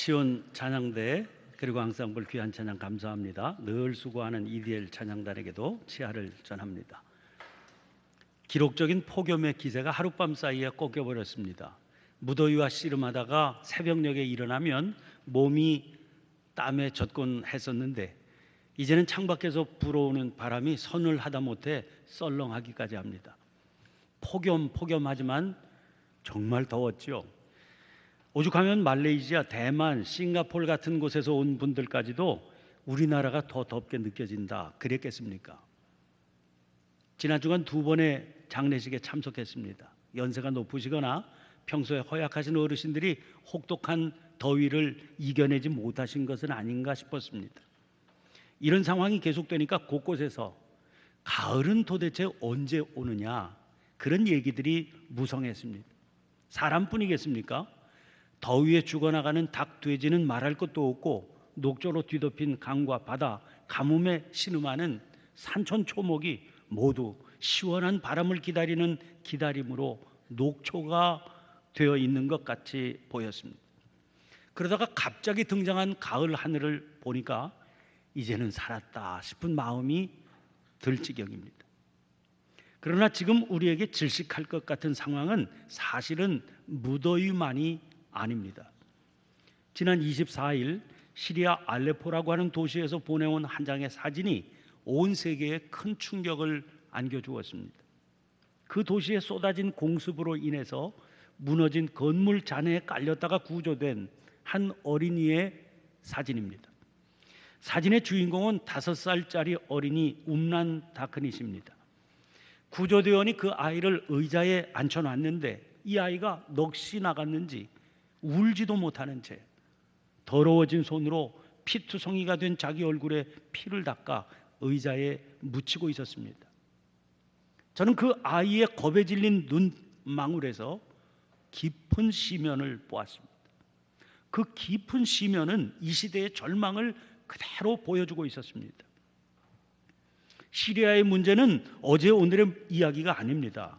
시온 찬양대 그리고 앙상블 귀한 찬양 감사합니다. 늘 수고하는 EDL 찬양단에게도 치하를 전합니다. 기록적인 폭염의 기세가 하룻밤 사이에 꺾여버렸습니다. 무더위와 씨름하다가 새벽녘에 일어나면 몸이 땀에 젖곤 했었는데 이제는 창밖에서 불어오는 바람이 선을 하다못해 썰렁하기까지 합니다. 폭염하지만 정말 더웠죠. 오죽하면 말레이시아, 대만, 싱가포르 같은 곳에서 온 분들까지도 우리나라가 더 덥게 느껴진다 그랬겠습니까? 지난 주간 2번의 장례식에 참석했습니다. 연세가 높으시거나 평소에 허약하신 어르신들이 혹독한 더위를 이겨내지 못하신 것은 아닌가 싶었습니다. 이런 상황이 계속되니까 곳곳에서 가을은 도대체 언제 오느냐 그런 얘기들이 무성했습니다. 사람뿐이겠습니까? 더위에 죽어나가는 닭, 돼지는 말할 것도 없고 녹조로 뒤덮인 강과 바다, 가뭄에 신음하는 산천 초목이 모두 시원한 바람을 기다리는 기다림으로 녹초가 되어 있는 것 같이 보였습니다. 그러다가 갑자기 등장한 가을 하늘을 보니까 이제는 살았다 싶은 마음이 들 지경입니다. 그러나 지금 우리에게 질식할 것 같은 상황은 사실은 무더위만이 아닙니다. 지난 24일 시리아 알레포라고 하는 도시에서 보내온 한 장의 사진이 온 세계에 큰 충격을 안겨주었습니다. 그 도시에 쏟아진 공습으로 인해서 무너진 건물 잔해에 깔렸다가 구조된 한 어린이의 사진입니다. 사진의 주인공은 5살짜리 어린이 움란 다크닛입니다. 구조대원이 그 아이를 의자에 앉혀놨는데 이 아이가 넋이 나갔는지 울지도 못하는 채 더러워진 손으로 피투성이가 된 자기 얼굴에 피를 닦아 의자에 묻히고 있었습니다. 저는 그 아이의 겁에 질린 눈망울에서 깊은 시면을 보았습니다. 그 깊은 시면은 이 시대의 절망을 그대로 보여주고 있었습니다. 시리아의 문제는 어제 오늘의 이야기가 아닙니다.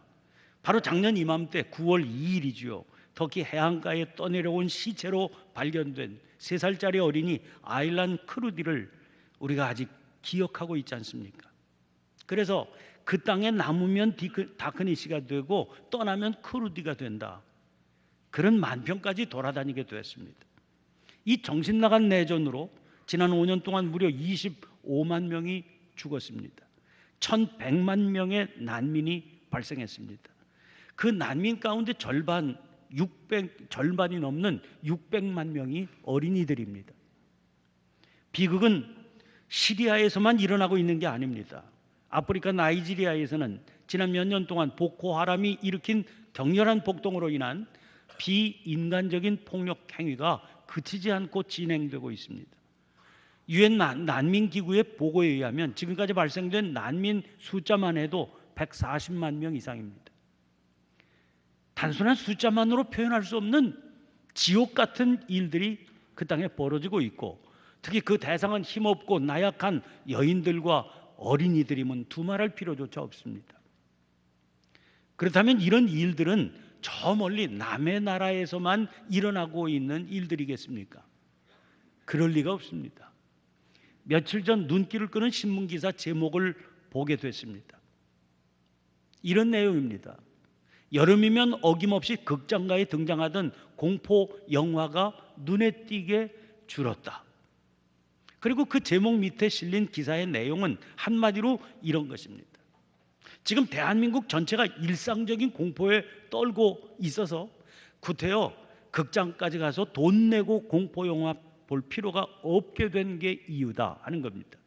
바로 작년 이맘때 9월 2일이지요. 터키 해안가에 떠내려온 시체로 발견된 3살짜리 어린이 아일란 크루디를 우리가 아직 기억하고 있지 않습니까? 그래서 그 땅에 남으면 다크니시가 되고 떠나면 크루디가 된다. 그런 만평까지 돌아다니게 되었습니다. 이 정신나간 내전으로 지난 5년 동안 무려 25만 명이 죽었습니다. 1,100만 명의 난민이 발생했습니다. 그 난민 가운데 절반이 넘는 600만 명이 어린이들입니다. 비극은 시리아에서만 일어나고 있는 게 아닙니다. 아프리카 나이지리아에서는 지난 몇 년 동안 보코하람이 일으킨 격렬한 폭동으로 인한 비인간적인 폭력 행위가 그치지 않고 진행되고 있습니다. 유엔 난민기구의 보고에 의하면 지금까지 발생된 난민 숫자만 해도 140만 명 이상입니다. 단순한 숫자만으로 표현할 수 없는 지옥 같은 일들이 그 땅에 벌어지고 있고 특히 그 대상은 힘없고 나약한 여인들과 어린이들이면 두말할 필요조차 없습니다. 그렇다면 이런 일들은 저 멀리 남의 나라에서만 일어나고 있는 일들이겠습니까? 그럴 리가 없습니다. 며칠 전 눈길을 끄는 신문기사 제목을 보게 됐습니다. 이런 내용입니다. 여름이면 어김없이 극장가에 등장하던 공포 영화가 눈에 띄게 줄었다. 그리고 그 제목 밑에 실린 기사의 내용은 한마디로 이런 것입니다. 지금 대한민국 전체가 일상적인 공포에 떨고 있어서 구태여 극장까지 가서 돈 내고 공포 영화 볼 필요가 없게 된 게 이유다 하는 겁니다.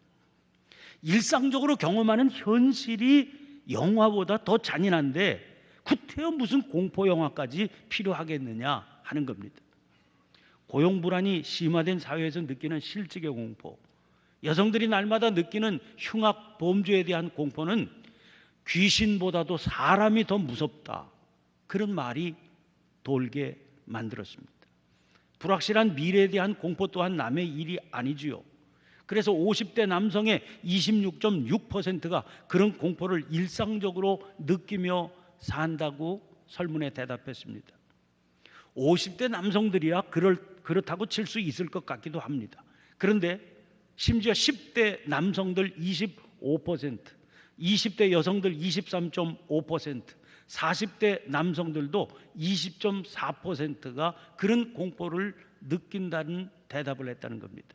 일상적으로 경험하는 현실이 영화보다 더 잔인한데 구태여 무슨 공포 영화까지 필요하겠느냐 하는 겁니다. 고용 불안이 심화된 사회에서 느끼는 실직의 공포, 여성들이 날마다 느끼는 흉악 범죄에 대한 공포는 귀신보다도 사람이 더 무섭다. 그런 말이 돌게 만들었습니다. 불확실한 미래에 대한 공포 또한 남의 일이 아니지요. 그래서 50대 남성의 26.6%가 그런 공포를 일상적으로 느끼며 산다고 설문에 대답했습니다. 50대 남성들이야 그렇다고 칠 수 있을 것 같기도 합니다. 그런데 심지어 10대 남성들 25%, 20대 여성들 23.5%, 40대 남성들도 20.4%가 그런 공포를 느낀다는 대답을 했다는 겁니다.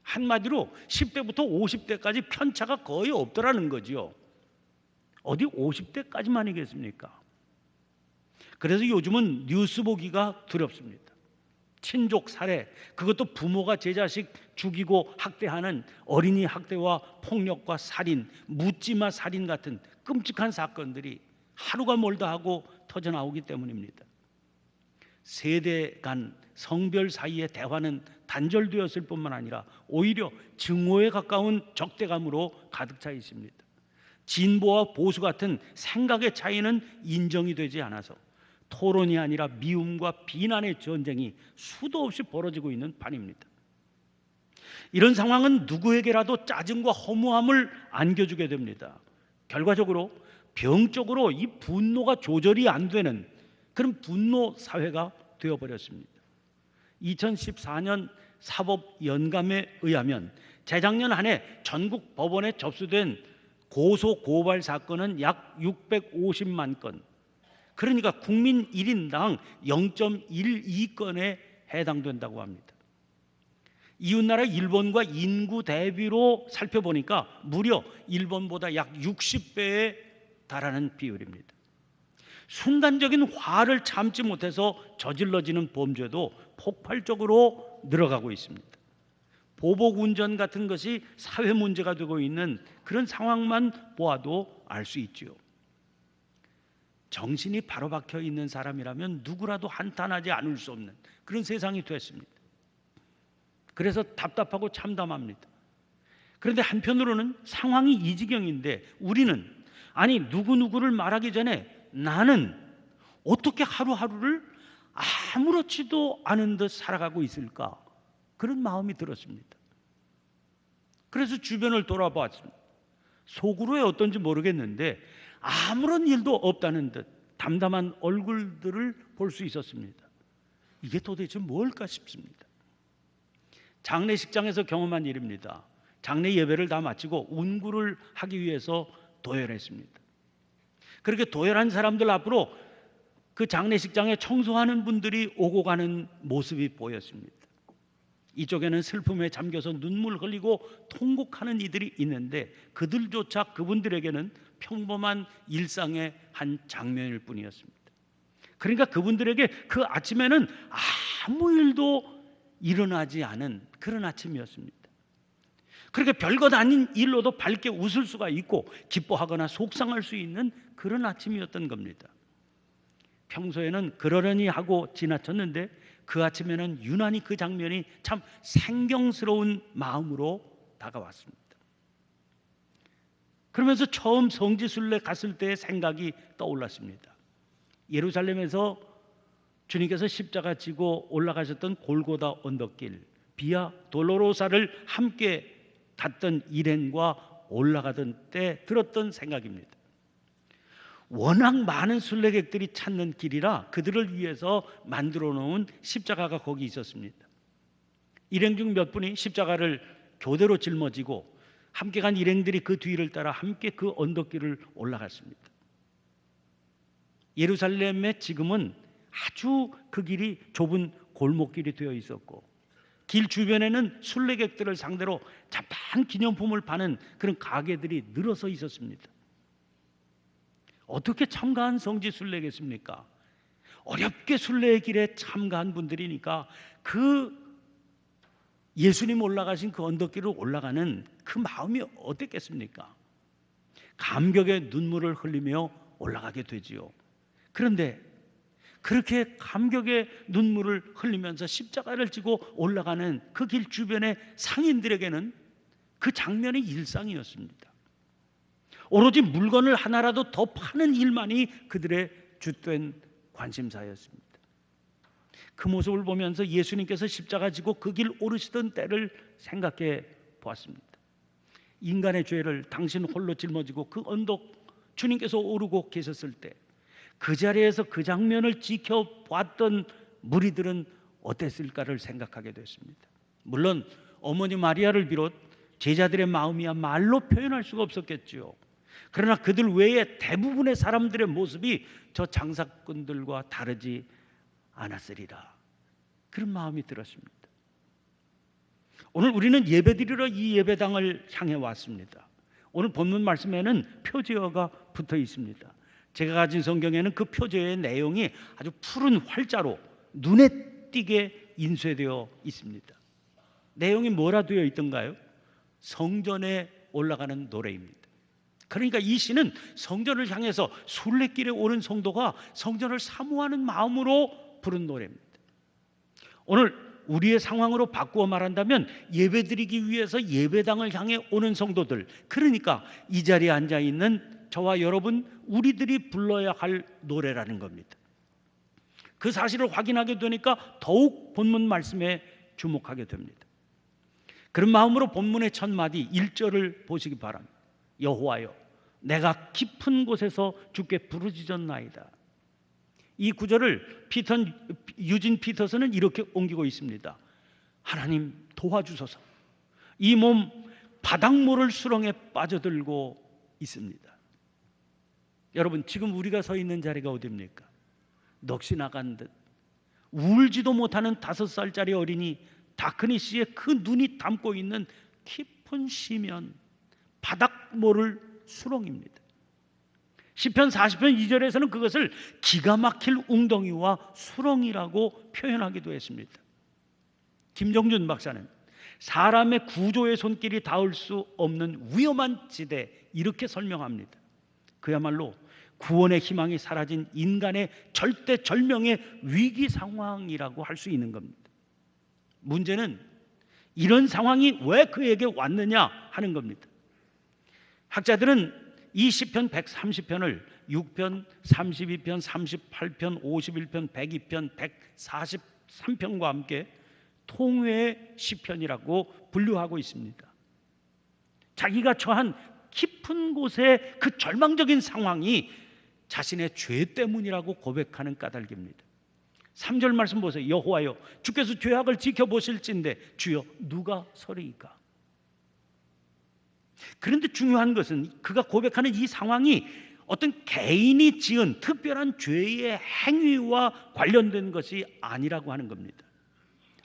한마디로 10대부터 50대까지 편차가 거의 없더라는 거죠. 어디 50대까지만이겠습니까? 그래서 요즘은 뉴스 보기가 두렵습니다. 친족 살해, 그것도 부모가 제 자식 죽이고 학대하는 어린이 학대와 폭력과 살인, 묻지마 살인 같은 끔찍한 사건들이 하루가 멀다 하고 터져나오기 때문입니다. 세대 간 성별 사이의 대화는 단절되었을 뿐만 아니라 오히려 증오에 가까운 적대감으로 가득 차 있습니다. 진보와 보수 같은 생각의 차이는 인정이 되지 않아서 토론이 아니라 미움과 비난의 전쟁이 수도 없이 벌어지고 있는 판입니다. 이런 상황은 누구에게라도 짜증과 허무함을 안겨주게 됩니다. 결과적으로 병적으로 이 분노가 조절이 안 되는 그런 분노 사회가 되어버렸습니다. 2014년 사법연감에 의하면 재작년 한 해 전국 법원에 접수된 고소 고발 사건은 약 650만 건, 그러니까 국민 1인당 0.12건에 해당된다고 합니다. 이웃나라 일본과 인구 대비로 살펴보니까 무려 일본보다 약 60배에 달하는 비율입니다. 순간적인 화를 참지 못해서 저질러지는 범죄도 폭발적으로 늘어가고 있습니다. 보복운전 같은 것이 사회 문제가 되고 있는 그런 상황만 보아도 알 수 있지요. 정신이 바로 박혀 있는 사람이라면 누구라도 한탄하지 않을 수 없는 그런 세상이 됐습니다. 그래서 답답하고 참담합니다. 그런데 한편으로는 상황이 이 지경인데 우리는 아니 누구누구를 말하기 전에 나는 어떻게 하루하루를 아무렇지도 않은 듯 살아가고 있을까? 그런 마음이 들었습니다. 그래서 주변을 돌아보았습니다. 속으로의 어떤지 모르겠는데 아무런 일도 없다는 듯 담담한 얼굴들을 볼 수 있었습니다. 이게 도대체 뭘까 싶습니다. 장례식장에서 경험한 일입니다. 장례 예배를 다 마치고 운구를 하기 위해서 도열했습니다. 그렇게 도열한 사람들 앞으로 그 장례식장에 청소하는 분들이 오고 가는 모습이 보였습니다. 이쪽에는 슬픔에 잠겨서 눈물 흘리고 통곡하는 이들이 있는데 그들조차 그분들에게는 평범한 일상의 한 장면일 뿐이었습니다. 그러니까 그분들에게 그 아침에는 아무 일도 일어나지 않은 그런 아침이었습니다. 그렇게 별것 아닌 일로도 밝게 웃을 수가 있고 기뻐하거나 속상할 수 있는 그런 아침이었던 겁니다. 평소에는 그러려니 하고 지나쳤는데 그 아침에는 유난히 그 장면이 참 생경스러운 마음으로 다가왔습니다. 그러면서 처음 성지순례 갔을 때의 생각이 떠올랐습니다. 예루살렘에서 주님께서 십자가 지고 올라가셨던 골고다 언덕길 비아 돌로로사를 함께 갔던 일행과 올라가던 때 들었던 생각입니다. 워낙 많은 순례객들이 찾는 길이라 그들을 위해서 만들어 놓은 십자가가 거기 있었습니다. 일행 중 몇 분이 십자가를 교대로 짊어지고 함께 간 일행들이 그 뒤를 따라 함께 그 언덕길을 올라갔습니다. 예루살렘에 지금은 아주 그 길이 좁은 골목길이 되어 있었고 길 주변에는 순례객들을 상대로 잡다한 기념품을 파는 그런 가게들이 늘어서 있었습니다. 어떻게 참가한 성지 순례겠습니까? 어렵게 순례의 길에 참가한 분들이니까 그 예수님 올라가신 그 언덕길을 올라가는 그 마음이 어땠겠습니까? 감격의 눈물을 흘리며 올라가게 되지요. 그런데 그렇게 감격의 눈물을 흘리면서 십자가를 지고 올라가는 그 길 주변의 상인들에게는 그 장면이 일상이었습니다. 오로지 물건을 하나라도 더 파는 일만이 그들의 주된 관심사였습니다. 그 모습을 보면서 예수님께서 십자가 지고 그 길 오르시던 때를 생각해 보았습니다. 인간의 죄를 당신 홀로 짊어지고 그 언덕 주님께서 오르고 계셨을 때 그 자리에서 그 장면을 지켜봤던 무리들은 어땠을까를 생각하게 됐습니다. 물론 어머니 마리아를 비롯 제자들의 마음이야 말로 표현할 수가 없었겠지요. 그러나 그들 외에 대부분의 사람들의 모습이 저 장사꾼들과 다르지 않았으리라, 그런 마음이 들었습니다. 오늘 우리는 예배드리러 이 예배당을 향해 왔습니다. 오늘 본문 말씀에는 표제어가 붙어 있습니다. 제가 가진 성경에는 그 표제어의 내용이 아주 푸른 활자로 눈에 띄게 인쇄되어 있습니다. 내용이 뭐라 되어 있던가요? 성전에 올라가는 노래입니다. 그러니까 이 시는 성전을 향해서 순례길에 오는 성도가 성전을 사모하는 마음으로 부른 노래입니다. 오늘 우리의 상황으로 바꾸어 말한다면 예배드리기 위해서 예배당을 향해 오는 성도들, 그러니까 이 자리에 앉아있는 저와 여러분, 우리들이 불러야 할 노래라는 겁니다. 그 사실을 확인하게 되니까 더욱 본문 말씀에 주목하게 됩니다. 그런 마음으로 본문의 첫 마디 1절을 보시기 바랍니다. 여호와여, 내가 깊은 곳에서 주께 부르짖었나이다. 이 구절을 유진 피터슨은 이렇게 옮기고 있습니다. 하나님 도와주소서, 이 몸 바닥모를 수렁에 빠져들고 있습니다. 여러분, 지금 우리가 서 있는 자리가 어디입니까? 넋이 나간 듯 울지도 못하는 5살짜리 어린이 다크니 씨의 그 눈이 담고 있는 깊은 시면 바닥모를 수렁입니다. 시편 40편 2절에서는 그것을 기가 막힐 웅덩이와 수렁이라고 표현하기도 했습니다. 김정준 박사는 사람의 구조의 손길이 닿을 수 없는 위험한 지대, 이렇게 설명합니다. 그야말로 구원의 희망이 사라진 인간의 절대절명의 위기 상황이라고 할 수 있는 겁니다. 문제는 이런 상황이 왜 그에게 왔느냐 하는 겁니다. 학자들은 이 시편 130편을 6편, 32편, 38편, 51편, 102편, 143편과 함께 통회의 시편이라고 분류하고 있습니다. 자기가 처한 깊은 곳의 그 절망적인 상황이 자신의 죄 때문이라고 고백하는 까닭입니다. 3절 말씀 보세요. 여호와여, 주께서 죄악을 지켜보실진데 주여 누가 서리이까? 그런데 중요한 것은 그가 고백하는 이 상황이 어떤 개인이 지은 특별한 죄의 행위와 관련된 것이 아니라고 하는 겁니다.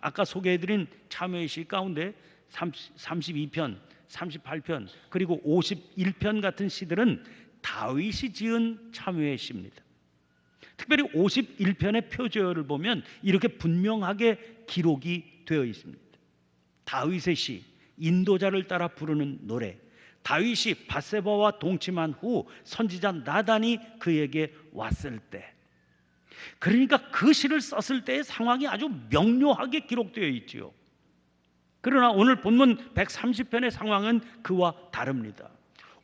아까 소개해드린 참회의 시 가운데 32편, 38편 그리고 51편 같은 시들은 다윗이 지은 참회의 시입니다. 특별히 51편의 표제어를 보면 이렇게 분명하게 기록이 되어 있습니다. 다윗의 시, 인도자를 따라 부르는 노래. 다윗이 밧세바와 동침한 후 선지자 나단이 그에게 왔을 때, 그러니까 그 시를 썼을 때의 상황이 아주 명료하게 기록되어 있지요. 그러나 오늘 본문 130편의 상황은 그와 다릅니다.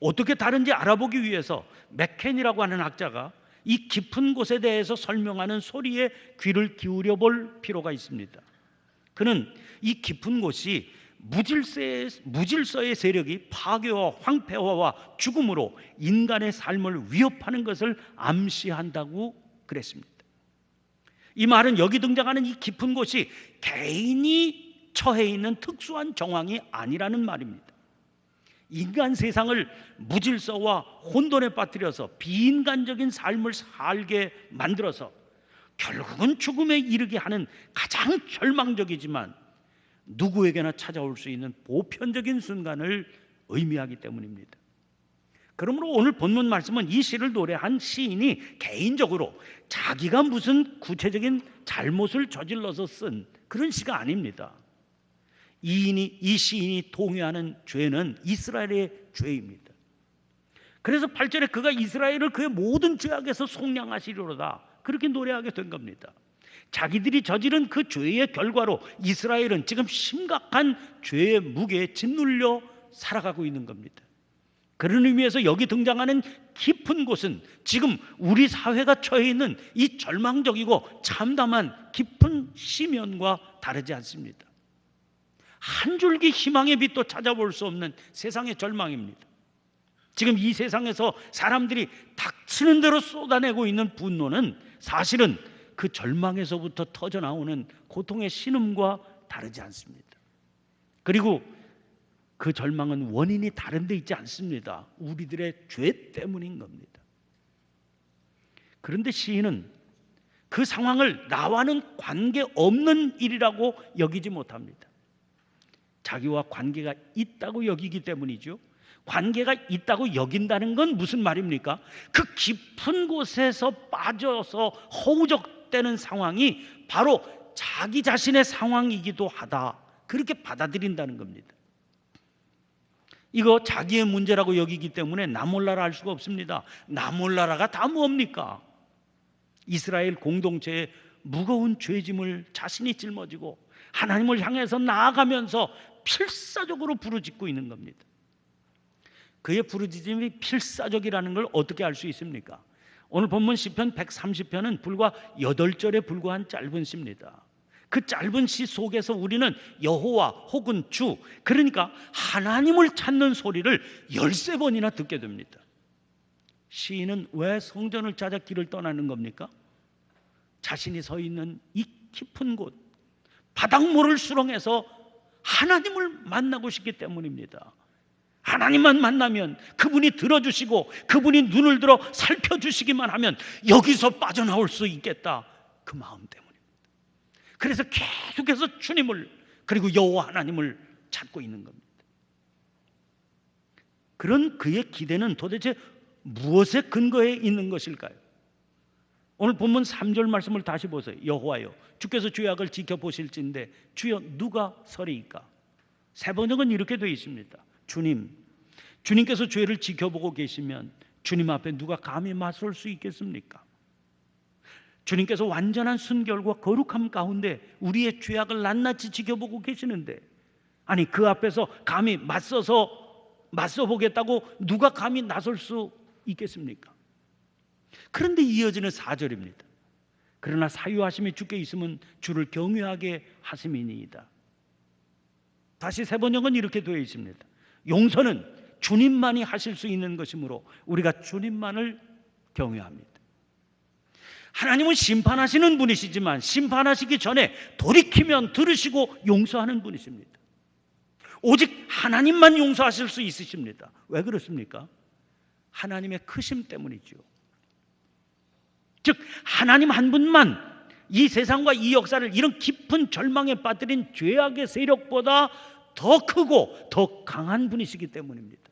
어떻게 다른지 알아보기 위해서 맥켄이라고 하는 학자가 이 깊은 곳에 대해서 설명하는 소리에 귀를 기울여 볼 필요가 있습니다. 그는 이 깊은 곳이 무질서의 세력이 파괴와 황폐화와 죽음으로 인간의 삶을 위협하는 것을 암시한다고 그랬습니다. 이 말은 여기 등장하는 이 깊은 곳이 개인이 처해 있는 특수한 정황이 아니라는 말입니다. 인간 세상을 무질서와 혼돈에 빠뜨려서 비인간적인 삶을 살게 만들어서 결국은 죽음에 이르게 하는 가장 절망적이지만 누구에게나 찾아올 수 있는 보편적인 순간을 의미하기 때문입니다. 그러므로 오늘 본문 말씀은 이 시를 노래한 시인이 개인적으로 자기가 무슨 구체적인 잘못을 저질러서 쓴 그런 시가 아닙니다. 이 시인이 동의하는 죄는 이스라엘의 죄입니다. 그래서 8절에 그가 이스라엘을 그의 모든 죄악에서 속량하시리로다, 그렇게 노래하게 된 겁니다. 자기들이 저지른 그 죄의 결과로 이스라엘은 지금 심각한 죄의 무게에 짓눌려 살아가고 있는 겁니다. 그런 의미에서 여기 등장하는 깊은 곳은 지금 우리 사회가 처해 있는 이 절망적이고 참담한 깊은 시면과 다르지 않습니다. 한 줄기 희망의 빛도 찾아볼 수 없는 세상의 절망입니다. 지금 이 세상에서 사람들이 닥치는 대로 쏟아내고 있는 분노는 사실은 그 절망에서부터 터져 나오는 고통의 신음과 다르지 않습니다. 그리고 그 절망은 원인이 다른 데 있지 않습니다. 우리들의 죄 때문인 겁니다. 그런데 시인은 그 상황을 나와는 관계없는 일이라고 여기지 못합니다. 자기와 관계가 있다고 여기기 때문이죠. 관계가 있다고 여긴다는 건 무슨 말입니까? 그 깊은 곳에서 빠져서 허우적대는 상황이 바로 자기 자신의 상황이기도 하다, 그렇게 받아들인다는 겁니다. 이거 자기의 문제라고 여기기 때문에 나 몰라라 할 수가 없습니다. 나 몰라라가 다 뭡니까? 이스라엘 공동체의 무거운 죄짐을 자신이 짊어지고 하나님을 향해서 나아가면서 필사적으로 부르짖고 있는 겁니다. 그의 부르짖음이 필사적이라는 걸 어떻게 알 수 있습니까? 오늘 본문 시편 130편은 불과 8절에 불과한 짧은 시입니다. 그 짧은 시 속에서 우리는 여호와 혹은 주, 그러니까 하나님을 찾는 소리를 13번이나 듣게 됩니다. 시인은 왜 성전을 찾아 길을 떠나는 겁니까? 자신이 서 있는 이 깊은 곳, 바닥모를 수렁에서 하나님을 만나고 싶기 때문입니다. 하나님만 만나면 그분이 들어주시고 그분이 눈을 들어 살펴주시기만 하면 여기서 빠져나올 수 있겠다, 그 마음 때문입니다. 그래서 계속해서 주님을, 그리고 여호와 하나님을 찾고 있는 겁니다. 그런 그의 기대는 도대체 무엇에 근거해 있는 것일까요? 오늘 본문 3절 말씀을 다시 보세요. 여호와여, 주께서 죄악을 지켜보실진데 주여 누가 서리이까? 세 번역은 이렇게 되어 있습니다. 주님께서 죄를 지켜보고 계시면 주님 앞에 누가 감히 맞설 수 있겠습니까? 주님께서 완전한 순결과 거룩함 가운데 우리의 죄악을 낱낱이 지켜보고 계시는데, 아니 그 앞에서 감히 맞서보겠다고 누가 감히 나설 수 있겠습니까? 그런데 이어지는 4절입니다. 그러나 사유하심이 주께 있으면 주를 경외하게 하심이니이다. 다시 세 번역은 이렇게 되어 있습니다. 용서는 주님만이 하실 수 있는 것이므로 우리가 주님만을 경외합니다. 하나님은 심판하시는 분이시지만 심판하시기 전에 돌이키면 들으시고 용서하는 분이십니다. 오직 하나님만 용서하실 수 있으십니다. 왜 그렇습니까? 하나님의 크심 때문이죠. 즉 하나님 한 분만 이 세상과 이 역사를 이런 깊은 절망에 빠뜨린 죄악의 세력보다 더 크고 더 강한 분이시기 때문입니다.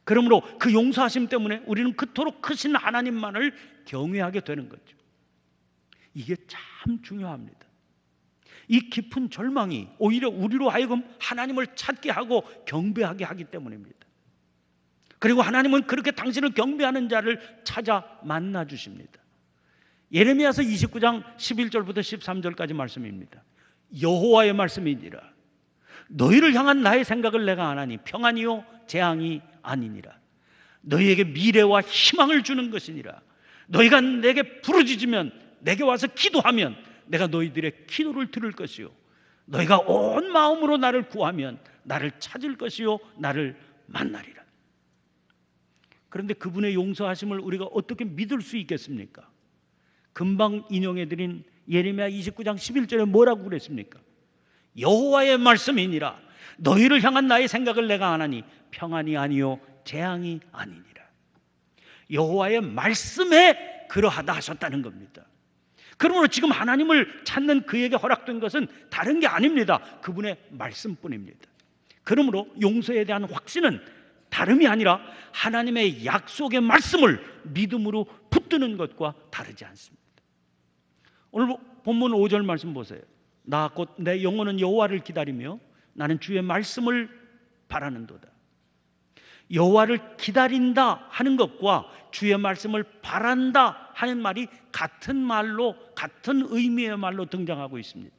그러므로 그 용서하심 때문에 우리는 그토록 크신 하나님만을 경외하게 되는 거죠. 이게 참 중요합니다. 이 깊은 절망이 오히려 우리로 하여금 하나님을 찾게 하고 경배하게 하기 때문입니다. 그리고 하나님은 그렇게 당신을 경배하는 자를 찾아 만나 주십니다. 예레미야서 29장 11절부터 13절까지 말씀입니다. 여호와의 말씀이니라. 너희를 향한 나의 생각을 내가 아나니 평안이요 재앙이 아니니라. 너희에게 미래와 희망을 주는 것이니라. 너희가 내게 부르짖으면, 내게 와서 기도하면 내가 너희들의 기도를 들을 것이요 너희가 온 마음으로 나를 구하면 나를 찾을 것이요 나를 만나리라. 그런데 그분의 용서하심을 우리가 어떻게 믿을 수 있겠습니까? 금방 인용해드린 예레미야 29장 11절에 뭐라고 그랬습니까? 여호와의 말씀이니라. 너희를 향한 나의 생각을 내가 아나니 평안이 아니요 재앙이 아니니라. 여호와의 말씀에 그러하다 하셨다는 겁니다. 그러므로 지금 하나님을 찾는 그에게 허락된 것은 다른 게 아닙니다. 그분의 말씀뿐입니다. 그러므로 용서에 대한 확신은 다름이 아니라 하나님의 약속의 말씀을 믿음으로 붙드는 것과 다르지 않습니다. 오늘 본문 5절 말씀 보세요. 나 곧 내 영혼은 여호와를 기다리며 나는 주의 말씀을 바라는도다. 여호와를 기다린다 하는 것과 주의 말씀을 바란다 하는 말이 같은 말로, 같은 의미의 말로 등장하고 있습니다.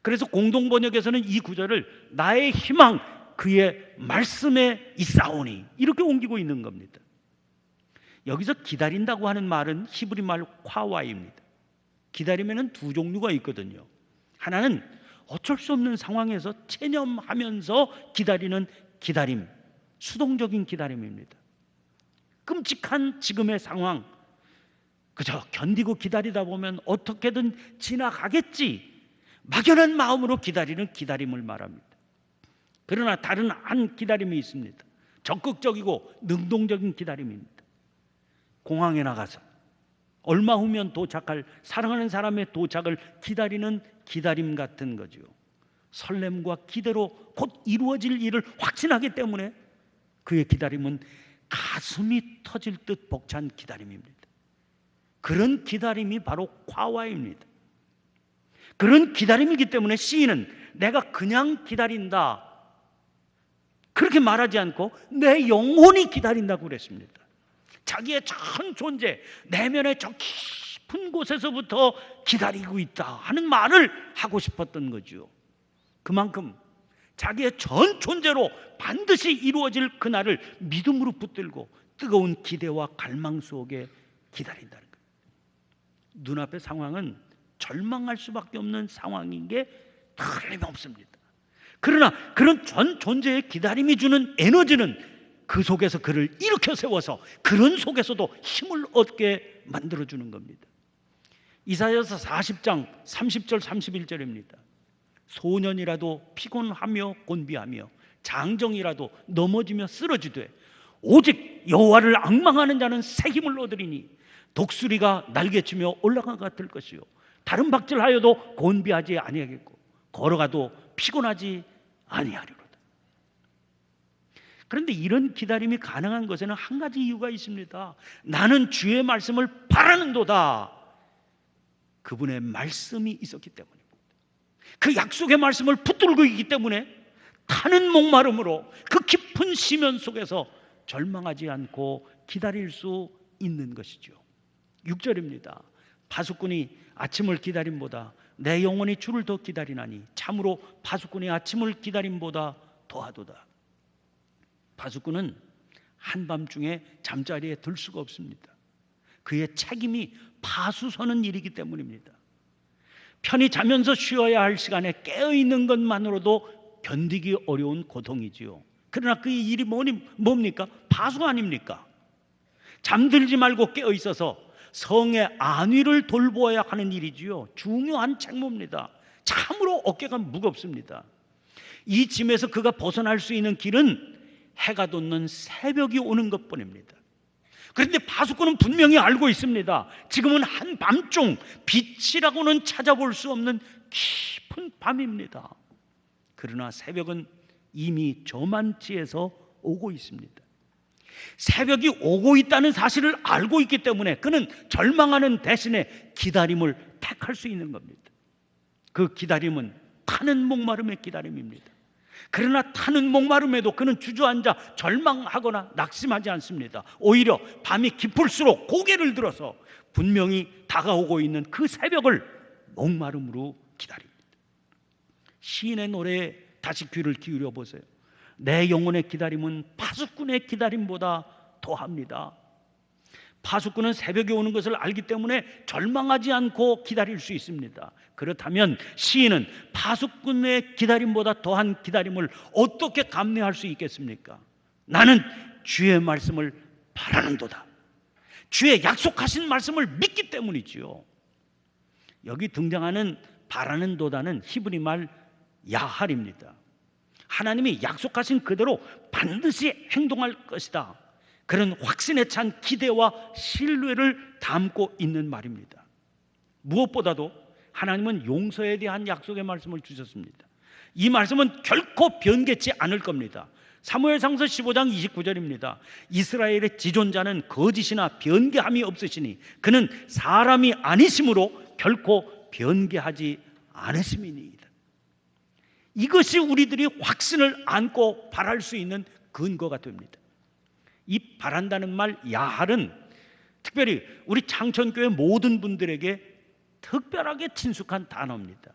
그래서 공동번역에서는 이 구절을 나의 희망 그의 말씀에 있사오니 이렇게 옮기고 있는 겁니다. 여기서 기다린다고 하는 말은 히브리 말 콰와입니다. 기다리면은 두 종류가 있거든요. 하나는 어쩔 수 없는 상황에서 체념하면서 기다리는 기다림, 수동적인 기다림입니다. 끔찍한 지금의 상황, 그저 견디고 기다리다 보면 어떻게든 지나가겠지, 막연한 마음으로 기다리는 기다림을 말합니다. 그러나 다른 한 기다림이 있습니다. 적극적이고 능동적인 기다림입니다. 공항에 나가서 얼마 후면 도착할 사랑하는 사람의 도착을 기다리는 기다림 같은 거죠. 설렘과 기대로 곧 이루어질 일을 확신하기 때문에 그의 기다림은 가슴이 터질 듯 벅찬 기다림입니다. 그런 기다림이 바로 과화입니다. 그런 기다림이기 때문에 시인은 내가 그냥 기다린다 그렇게 말하지 않고 내 영혼이 기다린다고 그랬습니다. 자기의 전 존재, 내면의 저 깊은 곳에서부터 기다리고 있다 하는 말을 하고 싶었던 거죠. 그만큼 자기의 전 존재로 반드시 이루어질 그날을 믿음으로 붙들고 뜨거운 기대와 갈망 속에 기다린다는 거예요. 눈앞의 상황은 절망할 수밖에 없는 상황인 게 틀림없습니다. 그러나 그런 전 존재의 기다림이 주는 에너지는 그 속에서 그를 일으켜 세워서 그런 속에서도 힘을 얻게 만들어주는 겁니다. 이사야서 40장 30절 31절입니다. 소년이라도 피곤하며 곤비하며 장정이라도 넘어지며 쓰러지되 오직 여호와를 앙망하는 자는 새 힘을 얻으리니 독수리가 날개치며 올라가 같을 것이요 다른 박질하여도 곤비하지 아니하겠고 걸어가도 피곤하지 아니하리로다. 그런데 이런 기다림이 가능한 것에는 한 가지 이유가 있습니다. 나는 주의 말씀을 바라는도다. 그분의 말씀이 있었기 때문입니다. 그 약속의 말씀을 붙들고 있기 때문에 타는 목마름으로 그 깊은 시면 속에서 절망하지 않고 기다릴 수 있는 것이죠. 6절입니다. 파수꾼이 아침을 기다림보다 내 영혼이 주를 더 기다리나니 참으로 파수꾼이 아침을 기다림보다 더하도다. 파수꾼은 한밤중에 잠자리에 들 수가 없습니다. 그의 책임이 파수서는 일이기 때문입니다. 편히 자면서 쉬어야 할 시간에 깨어있는 것만으로도 견디기 어려운 고통이지요. 그러나 그의 일이 뭡니까? 파수 아닙니까? 잠들지 말고 깨어있어서 성의 안위를 돌보아야 하는 일이지요. 중요한 책무입니다. 참으로 어깨가 무겁습니다. 이 짐에서 그가 벗어날 수 있는 길은 해가 돋는 새벽이 오는 것뿐입니다. 그런데 파수꾼은 분명히 알고 있습니다. 지금은 한밤중 빛이라고는 찾아볼 수 없는 깊은 밤입니다. 그러나 새벽은 이미 저만치에서 오고 있습니다. 새벽이 오고 있다는 사실을 알고 있기 때문에 그는 절망하는 대신에 기다림을 택할 수 있는 겁니다. 그 기다림은 타는 목마름의 기다림입니다. 그러나 타는 목마름에도 그는 주저앉아 절망하거나 낙심하지 않습니다. 오히려 밤이 깊을수록 고개를 들어서 분명히 다가오고 있는 그 새벽을 목마름으로 기다립니다. 시인의 노래에 다시 귀를 기울여 보세요. 내 영혼의 기다림은 파수꾼의 기다림보다 더합니다. 파수꾼은 새벽이 오는 것을 알기 때문에 절망하지 않고 기다릴 수 있습니다. 그렇다면 시인은 파수꾼의 기다림보다 더한 기다림을 어떻게 감내할 수 있겠습니까? 나는 주의 말씀을 바라는도다. 주의 약속하신 말씀을 믿기 때문이지요. 여기 등장하는 바라는도다는 히브리 말 야할입니다. 하나님이 약속하신 그대로 반드시 행동할 것이다. 그런 확신에 찬 기대와 신뢰를 담고 있는 말입니다. 무엇보다도 하나님은 용서에 대한 약속의 말씀을 주셨습니다. 이 말씀은 결코 변개치 않을 겁니다. 사무엘상서 15장 29절입니다. 이스라엘의 지존자는 거짓이나 변개함이 없으시니 그는 사람이 아니심으로 결코 변개하지 않으심이니이다. 이것이 우리들이 확신을 안고 바랄 수 있는 근거가 됩니다. 이 바란다는 말 야할은 특별히 우리 창천교회 모든 분들에게 특별하게 친숙한 단어입니다.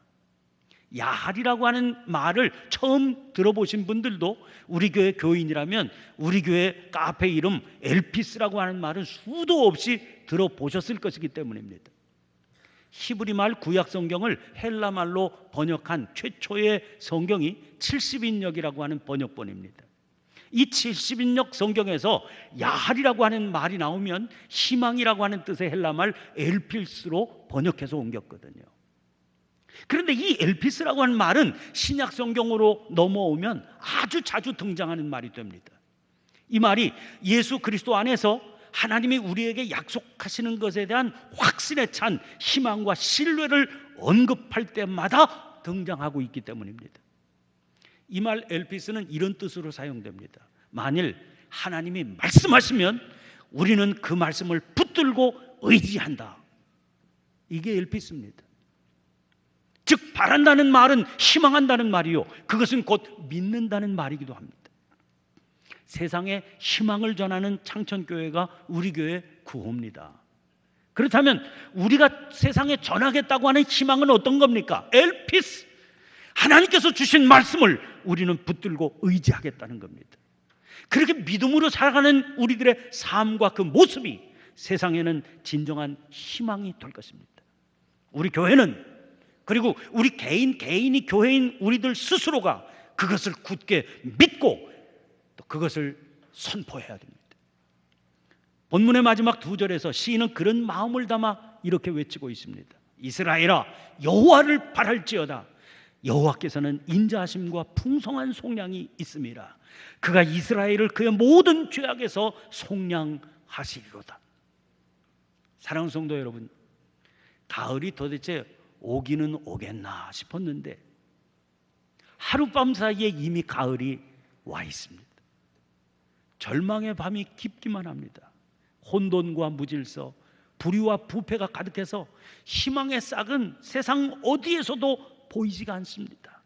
야할이라고 하는 말을 처음 들어보신 분들도 우리 교회 교인이라면 우리 교회 카페 이름 엘피스라고 하는 말은 수도 없이 들어보셨을 것이기 때문입니다. 히브리 말 구약 성경을 헬라 말로 번역한 최초의 성경이 70인역이라고 하는 번역본입니다. 이 70인역 성경에서 야할이라고 하는 말이 나오면 희망이라고 하는 뜻의 헬라말 엘필스로 번역해서 옮겼거든요. 그런데 이 엘피스라고 하는 말은 신약 성경으로 넘어오면 아주 자주 등장하는 말이 됩니다. 이 말이 예수 그리스도 안에서 하나님이 우리에게 약속하시는 것에 대한 확신에 찬 희망과 신뢰를 언급할 때마다 등장하고 있기 때문입니다. 이 말 엘피스는 이런 뜻으로 사용됩니다. 만일 하나님이 말씀하시면 우리는 그 말씀을 붙들고 의지한다. 이게 엘피스입니다. 즉 바란다는 말은 희망한다는 말이요, 그것은 곧 믿는다는 말이기도 합니다. 세상에 희망을 전하는 창천교회가 우리 교회 구호입니다. 그렇다면 우리가 세상에 전하겠다고 하는 희망은 어떤 겁니까? 엘피스, 하나님께서 주신 말씀을 우리는 붙들고 의지하겠다는 겁니다. 그렇게 믿음으로 살아가는 우리들의 삶과 그 모습이 세상에는 진정한 희망이 될 것입니다. 우리 교회는, 그리고 우리 개인이 교회인 우리들 스스로가 그것을 굳게 믿고 또 그것을 선포해야 됩니다. 본문의 마지막 두 절에서 시인은 그런 마음을 담아 이렇게 외치고 있습니다. 이스라엘아, 여호와를 바랄지어다. 여호와께서는 인자하심과 풍성한 속량이 있음이라. 그가 이스라엘을 그의 모든 죄악에서 속량하시리로다. 사랑하는 성도 여러분, 가을이 도대체 오기는 오겠나 싶었는데 하룻밤 사이에 이미 가을이 와 있습니다. 절망의 밤이 깊기만 합니다. 혼돈과 무질서, 불의와 부패가 가득해서 희망의 싹은 세상 어디에서도 보이지가 않습니다.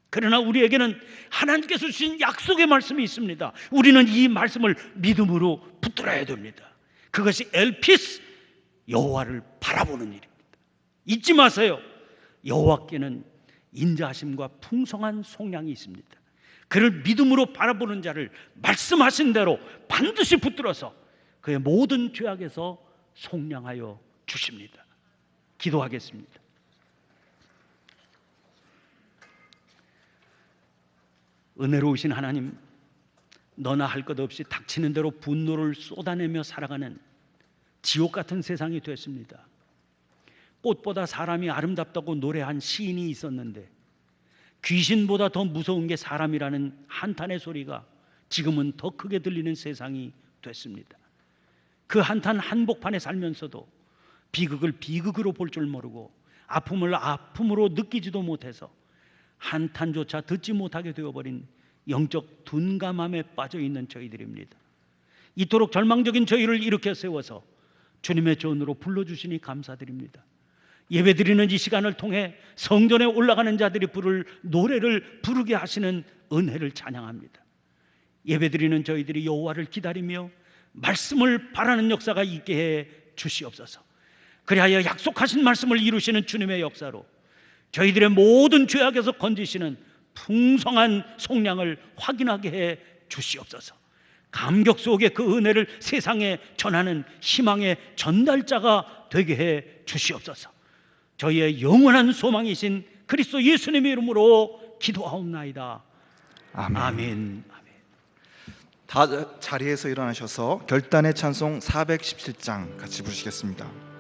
그러나 우리에게는 하나님께서 주신 약속의 말씀이 있습니다. 우리는 이 말씀을 믿음으로 붙들어야 됩니다. 그것이 엘피스, 여호와를 바라보는 일입니다. 잊지 마세요. 여호와께는 인자하심과 풍성한 속량이 있습니다. 그를 믿음으로 바라보는 자를 말씀하신 대로 반드시 붙들어서 그의 모든 죄악에서 속량하여 주십니다. 기도하겠습니다. 은혜로우신 하나님, 너나 할 것 없이 닥치는 대로 분노를 쏟아내며 살아가는 지옥 같은 세상이 됐습니다. 꽃보다 사람이 아름답다고 노래한 시인이 있었는데 귀신보다 더 무서운 게 사람이라는 한탄의 소리가 지금은 더 크게 들리는 세상이 됐습니다. 그 한탄 한복판에 살면서도 비극을 비극으로 볼 줄 모르고 아픔을 아픔으로 느끼지도 못해서 한탄조차 듣지 못하게 되어버린 영적 둔감함에 빠져있는 저희들입니다. 이토록 절망적인 저희를 일으켜 세워서 주님의 전으로 불러주시니 감사드립니다. 예배드리는 이 시간을 통해 성전에 올라가는 자들이 부를 노래를 부르게 하시는 은혜를 찬양합니다. 예배드리는 저희들이 여호와를 기다리며 말씀을 바라는 역사가 있게 해 주시옵소서. 그리하여 약속하신 말씀을 이루시는 주님의 역사로 저희들의 모든 죄악에서 건지시는 풍성한 속량을 확인하게 해 주시옵소서. 감격 속에 그 은혜를 세상에 전하는 희망의 전달자가 되게 해 주시옵소서. 저희의 영원한 소망이신 그리스도 예수님의 이름으로 기도하옵나이다. 아멘. 아멘. 다 자리에서 일어나셔서 결단의 찬송 417장 같이 부르시겠습니다.